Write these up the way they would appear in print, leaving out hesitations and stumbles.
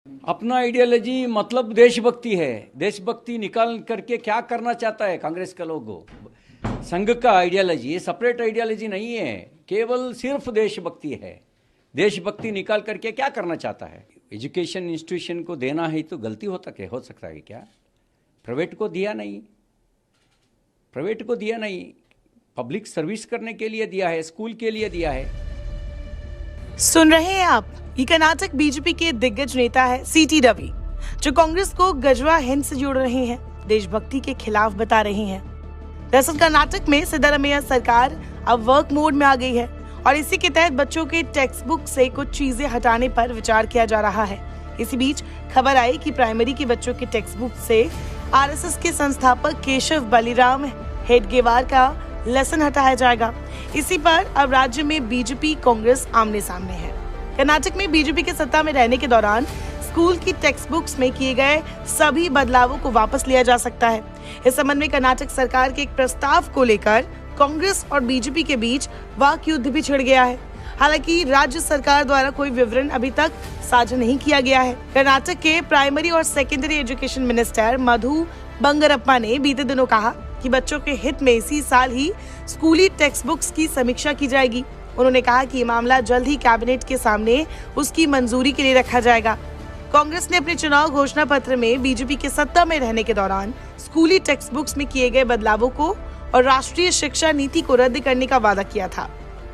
अपना आइडियोलॉजी मतलब देशभक्ति है। देशभक्ति निकाल करके क्या करना चाहता है कांग्रेस का लोगों? संघ का आइडियोलॉजी ये सेपरेट आइडियोलॉजी नहीं है, केवल सिर्फ देशभक्ति है। देशभक्ति निकाल करके क्या करना चाहता है? एजुकेशन इंस्टीट्यूशन को देना है तो गलती हो सकता है क्या? प्राइवेट को दिया नहीं, पब्लिक सर्विस करने के लिए दिया है, स्कूल के लिए दिया है। सुन रहे हैं आप, ये कर्नाटक बीजेपी के दिग्गज नेता है सीटी रवि, जो कांग्रेस को गजवा हिंद से जोड़ रहे हैं, देशभक्ति के खिलाफ बता रहे हैं। दरअसल कर्नाटक में सिद्धारमैया सरकार अब वर्क मोड में आ गई है और इसी के तहत बच्चों के टेक्स्ट बुक से कुछ चीजें हटाने पर विचार किया जा रहा है। इसी बीच खबर आई कि प्राइमरी के बच्चों के टेक्स्ट बुक से आरएसएस के संस्थापक केशव बलिराम हेडगेवार का लेसन हटाया जाएगा। इसी पर अब राज्य में बीजेपी कांग्रेस आमने सामने है। कर्नाटक में बीजेपी के सत्ता में रहने के दौरान स्कूल की टेक्स्ट बुक्स में किए गए सभी बदलावों को वापस लिया जा सकता है। इस संबंध में कर्नाटक सरकार के एक प्रस्ताव को लेकर कांग्रेस और बीजेपी के बीच वाक युद्ध भी छिड़ गया है। हालांकि राज्य सरकार द्वारा कोई विवरण अभी तक साझा नहीं किया गया है। कर्नाटक के प्राइमरी और सेकेंडरी एजुकेशन मिनिस्टर मधु बंगरप्पा ने बीते दिनों कहा कि बच्चों के हित में इसी साल ही स्कूली टेक्स्ट बुक्स की समीक्षा की जाएगी। उन्होंने कहा कि ये मामला जल्द ही कैबिनेट के सामने उसकी मंजूरी के लिए रखा जाएगा। कांग्रेस ने अपने चुनाव घोषणा पत्र में बीजेपी के सत्ता में रहने के दौरान स्कूली टेक्स्ट बुक्स में किए गए बदलावों को और राष्ट्रीय शिक्षा नीति को रद्द करने का वादा किया था।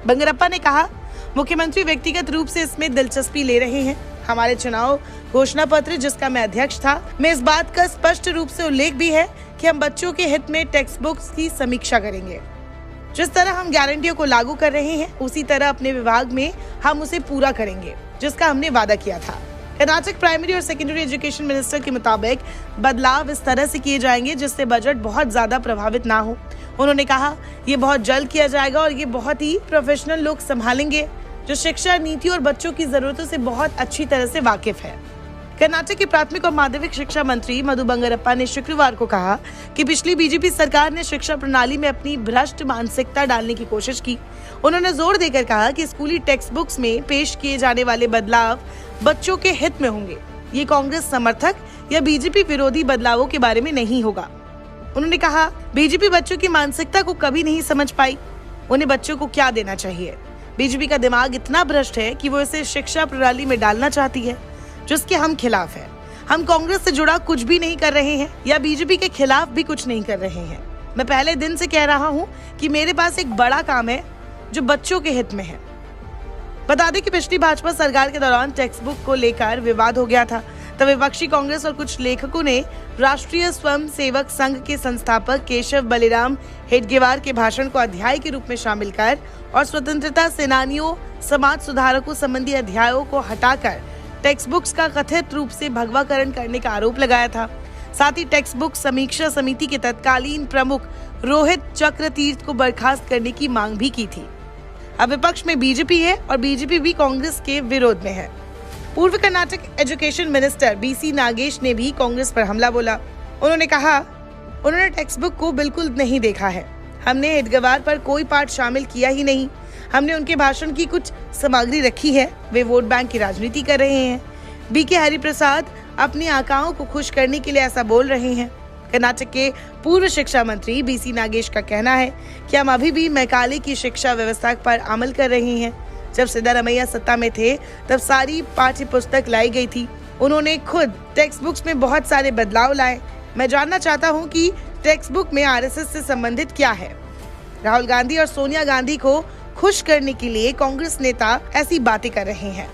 बंगरप्पा ने कहा, मुख्यमंत्री व्यक्तिगत रूप से इसमें दिलचस्पी ले रहे हैं। हमारे चुनाव घोषणा पत्र, जिसका मैं अध्यक्ष था, में इस बात का स्पष्ट रूप से उल्लेख भी है कि हम बच्चों के हित में टेक्स्ट बुक्स की समीक्षा करेंगे। जिस तरह हम गारंटियों को लागू कर रहे हैं, उसी तरह अपने विभाग में हम उसे पूरा करेंगे, जिसका हमने वादा किया था। कर्नाटक प्राइमरी और सेकेंडरी एजुकेशन मिनिस्टर के मुताबिक बदलाव इस तरह से किए जाएंगे जिससे बजट बहुत ज्यादा प्रभावित ना हो। उन्होंने कहा, ये बहुत जल्द किया जाएगा और ये बहुत ही प्रोफेशनल लोग संभालेंगे, जो शिक्षा नीति और बच्चों की जरूरतों से बहुत अच्छी तरह से वाकिफ है। कर्नाटक के प्राथमिक और माध्यमिक शिक्षा मंत्री मधु बंगरप्पा ने शुक्रवार को कहा कि पिछली बीजेपी सरकार ने शिक्षा प्रणाली में अपनी भ्रष्ट मानसिकता डालने की कोशिश की। उन्होंने जोर देकर कहा कि स्कूली टेक्स्ट बुक्स में पेश किए जाने वाले बदलाव बच्चों के हित में होंगे। ये कांग्रेस समर्थक या बीजेपी विरोधी बदलावों के बारे में नहीं होगा। उन्होंने कहा, बीजेपी बच्चों की मानसिकता को कभी नहीं समझ पाई। उन्हें बच्चों को क्या देना चाहिए? बीजेपी का दिमाग इतना भ्रष्ट है कि वो इसे शिक्षा प्रणाली में डालना चाहती है, जिसके हम खिलाफ हैं। हम कांग्रेस से जुड़ा कुछ भी नहीं कर रहे हैं या बीजेपी के खिलाफ भी कुछ नहीं कर रहे हैं। मैं पहले दिन से कह रहा हूं कि मेरे पास एक बड़ा काम है जो बच्चों के हित में है। बता दें कि पिछली भाजपा सरकार के दौरान टेक्स्ट बुक को लेकर विवाद हो गया था। तब विपक्षी कांग्रेस और कुछ लेखकों ने राष्ट्रीय स्वयं सेवक संघ के संस्थापक केशव बलिराम हेडगेवार के भाषण को अध्याय के रूप में शामिल कर और स्वतंत्रता सेनानियों, समाज सुधारकों संबंधी अध्यायों को हटाकर टेक्स्ट बुक्स का कथित रूप से भगवाकरण करने का आरोप लगाया था। साथ ही टेक्स्ट बुक समीक्षा समिति के तत्कालीन प्रमुख रोहित चक्रतीर्थ को बर्खास्त करने की मांग भी की थी। अब विपक्ष में बीजेपी है और बीजेपी भी कांग्रेस के विरोध में है। पूर्व Karnataka education minister BC Nagesh ने भी कांग्रेस पर हमला बोला। उन्होंने कहा, उन्होंने टेक्स्ट बुक को बिल्कुल नहीं देखा है। हमने हेडगेवार पर कोई पाठ शामिल किया ही नहीं। हमने उनके भाषण की कुछ सामग्री रखी है। वे वोट बैंक की राजनीति कर रहे हैं। बीके हरिप्रसाद अपने आकाओं को खुश करने के लिए ऐसा बोल रहे हैं। कर्नाटक के पूर्व शिक्षा मंत्री बीसी नागेश का कहना है कि हम अभी भी मैकाले की शिक्षा व्यवस्था पर अमल कर रहे हैं। जब सिद्धारमैया सत्ता में थे तब सारी पाठ्य पुस्तक लाई गई थी। उन्होंने खुद टेक्स्ट बुक्स में बहुत सारे बदलाव लाए। मैं जानना चाहता हूं कि टेक्स्ट बुक में आरएसएस से संबंधित क्या है। राहुल गांधी और सोनिया गांधी को खुश करने के लिए कांग्रेस नेता ऐसी बातें कर रहे हैं।